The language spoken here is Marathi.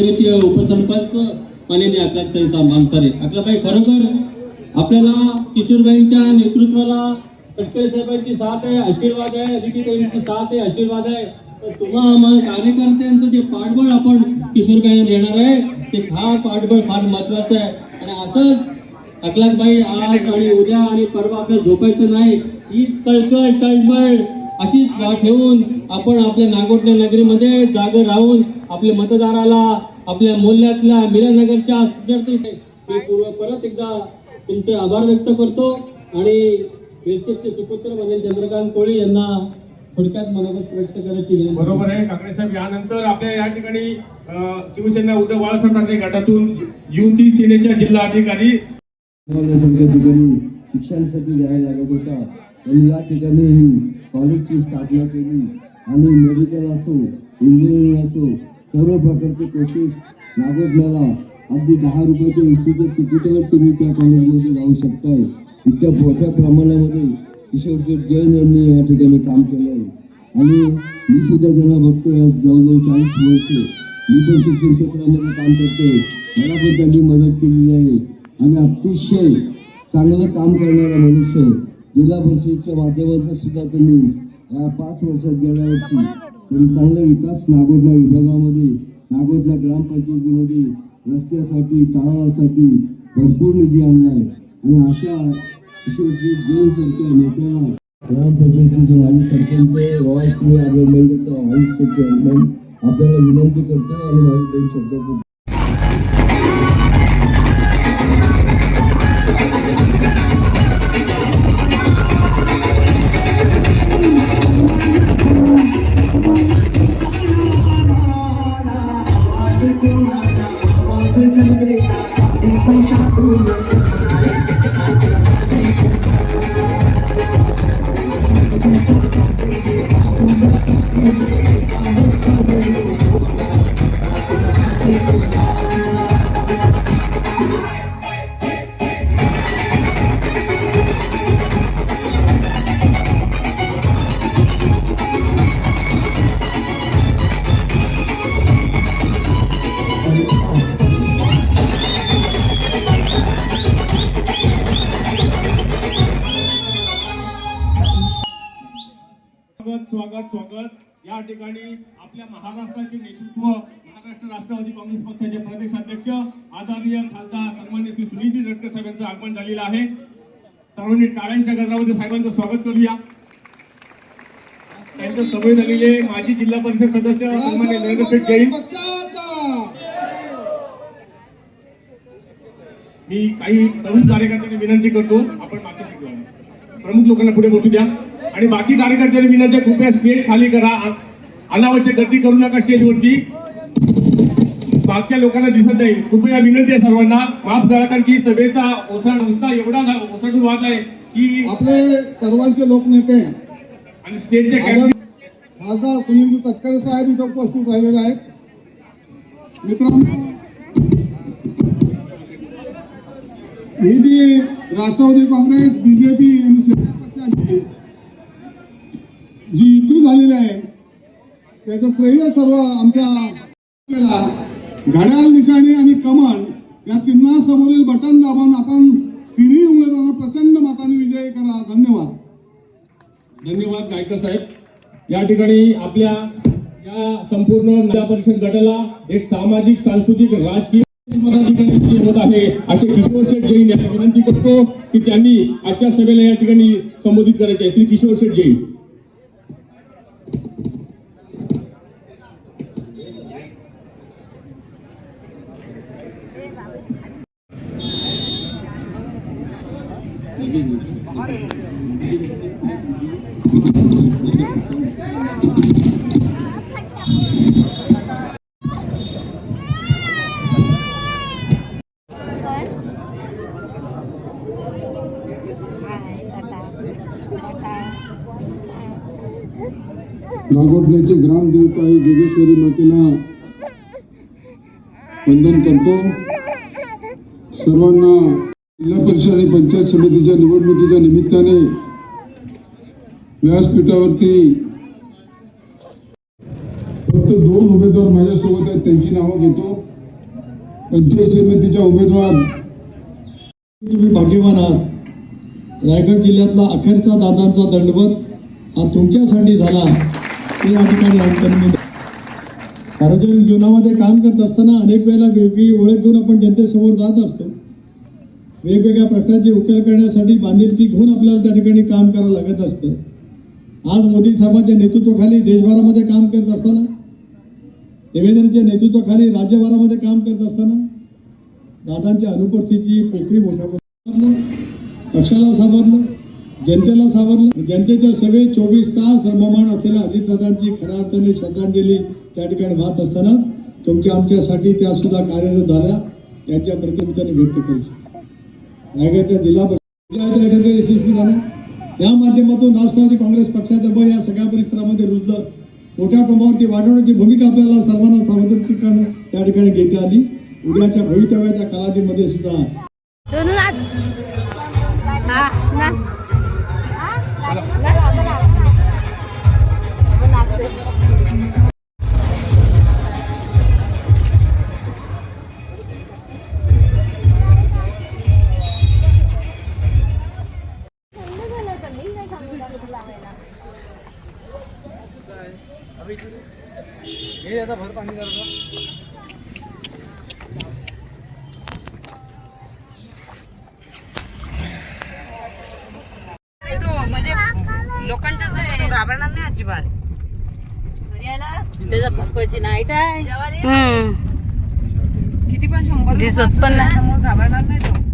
उपसरपंच माननीय अकलाबाई मानसारे. अकलाबाई, खरोखर आपल्याला किशोरबाईंच्या नेतृत्वाला तटकरे साहेबांची साथ आहे, आशीर्वाद आहे, अदितीताईंची साथ आहे, आशीर्वाद आहे. तर तुम्हा कार्यकर्त्यांचं जे पाठबळ आपण किशोरबाईंना देणार आहे ते फार पाठबळ फार महत्वाचं आहे. आणि असंच अकलाबाई आज आणि उद्या आणि परवा आपल्याला झोपायचं नाही. हीच कळकळ तळमळ अशीच ठेवून आपण आपल्या नागोठणे नगरीमध्ये जागे राहून आपल्या मतदाराला आपल्या मूल्यातल्या मीरानगरच्या परत एकदा तुमचे आभार व्यक्त करतो. आणि बेशकचे सुपुत्र म्हणजे चंद्रकांत कोळी यांना थोडक्यात मनोगत व्यक्त करायची विनंती. बरोबर आहे काकडे साहेब. यानंतर आपल्या या ठिकाणी शिवसेना उद्धव बाळासाहेब ठाकरे गटातून युती सेनेच्या जिल्हा अधिकारी ठिकाणी शिक्षणासाठी जायला लागत होता. त्यांनी या ठिकाणी कॉलेजची स्थापना केली आणि मेडिकल असो इंजिनिअरिंग असो सर्व प्रकारचे कोर्सेस नागोठण्याला अगदी 10 रुपयाच्या एसटीच्या तिकीटावर तुम्ही त्या कॉलेजमध्ये जाऊ शकताय. इतक्या मोठ्या प्रमाणामध्ये किशोर शेठ जैन यांनी या ठिकाणी काम केलं आहे. आणि मी सुद्धा त्यांना बघतोय जवळजवळ 40 वर्ष मी पण शिक्षण क्षेत्रामध्ये काम करतोय. मला पण त्यांनी मदत केलेली आहे. आणि अतिशय चांगलं काम करणारा मनुष्य जिल्हा परिषदेच्या माध्यमातून सुद्धा त्यांनी या 5 वर्षात गेल्या वर्षी त्यांनी चांगला विकास नागोठणा विभागामध्ये नागोठणा ग्रामपंचायतीमध्ये रस्त्यासाठी तळावासाठी भरपूर निधी आणला आहे. आणि अशा किशोर शेठ जैन सारख्या नेत्याला ग्रामपंचायतीचे माजी सरपंच रोहाश्री आगरमंडळचा व्हाईस चेअरमन आपल्याला विनंती करतो आणि माझे 2 शब्द स्वागत. या ठिकाणी आपल्या महाराष्ट्राचे नेतृत्व महाराष्ट्र राष्ट्रवादी काँग्रेस पक्षाचे प्रदेश अध्यक्ष आदरणीय खासदार सन्माननीय श्री सुनील तटकरे साहेबांचं आगमन झालेलं आहे. सर्वांनी टाळ्यांच्या गजरामध्ये साहेबांचं स्वागत करूया. त्यांचं सभेत झालेले माजी जिल्हा परिषद सदस्य सन्माननीय नरेंद्र शेठ जैन. मी काही तरुण कार्यकर्त्यांनी विनंती करतो आपण मागच्या सीटवर प्रमुख लोकांना पुढे बसू द्या. आणि बाकी कार्यकर्त्यांनी विनंती कृपया स्टेज खाली करा. अनावश्यक गर्दी करू नका स्टेजवरती. मागच्या लोकांना दिसत नाही. कृपया विनंती आहे सर्वांना माफ करा. कारण की सभेचा उत्साह एवढा ओसंडून वाहत आहे की आपले सर्वांचे लोकनेते आणि स्टेजचे खासदार सुनील तटकरे साहेब इथे उपस्थित राहिलेले आहेत. मित्रांनो, ही जी राष्ट्रवादी काँग्रेस बीजेपी आणि सेना पक्षाची जी युती झालेली आहे त्याचं श्रेय सर्व आमच्या घड्याळ निशाणी आणि कमळ या चिन्हासमोरील बटन दाबून आपण तिन्ही उमेदवारांना प्रचंड मताने विजयी करा. धन्यवाद. धन्यवाद गायकर साहेब. या ठिकाणी आपल्या या संपूर्ण जिल्हा परिषद गटाला एक सामाजिक सांस्कृतिक राजकीय पदाधिकारी होत आहे असे किशोर शेठ जैन यांना विनंती करतो की त्यांनी आजच्या सभेला या ठिकाणी संबोधित करायचे आहे. श्री किशोर शेठ जैन. नागोठण्याचे ग्रामदेवता आई जोगेश्वरी मातेला वंदन करतो. सर्वांना जिल्हा परिषद आणि पंचायत समितीच्या निवडणुकीच्या निमित्ताने व्यासपीठावरती फक्त फक्त 2 उमेदवार माझ्यासोबत आहेत, त्यांची नावं घेतो. 85 समितीच्या उमेदवार. तुम्ही भाग्यवान आहात. रायगड जिल्ह्यातला अखेरचा दादांचा दंडवत हा तुमच्यासाठी झाला. ते या ठिकाणी आमच्या सार्वजनिक जीवनामध्ये काम करत असताना अनेक वेळेला वेगवेगळी ओळख घेऊन आपण जनतेसमोर जात असतो. वेगवेगळ्या प्रश्नाची उकल करण्यासाठी बांधिलकी घेऊन आपल्याला त्या ठिकाणी काम करावं लागत असतं. आज मोदी साहेबांच्या नेतृत्वाखाली देशभरामध्ये काम करत असताना, देवेंद्रच्या नेतृत्वाखाली राज्यभरामध्ये काम करत असताना दादांच्या अनुपस्थितीची पोकळी मोठ्या पक्षाला सावरलं, जनतेला सावरलं. जनतेच्या सगळे 24 तास रममाण असलेल्या अजितदादांची खऱ्या अर्थाने श्रद्धांजली त्या ठिकाणी वाहत असताना तुमच्या आमच्यासाठी त्या सुद्धा कार्यरत झाल्या. त्यांच्या प्रतिनिधित्वाने व्यक्त करू शकतो. रायगडच्या जिल्हा परिषद यशस्वी झाल्या. या माध्यमातून राष्ट्रवादी काँग्रेस पक्षाचं बळ या सगळ्या परिसरामध्ये रुजलं. मोठ्या प्रमाणावरती वाढवण्याची भूमिका आपल्याला सर्वांना सावधान त्या ठिकाणी घेता आली. उद्याच्या भवितव्याच्या कालावधीमध्ये सुद्धा म्हणजे लोकांच्या समोर घाबरणार नाही अजिबात. त्याचा पप्पाची नाईट आहे. किती पण 100 दिसत पण समोर घाबरणार नाही तो.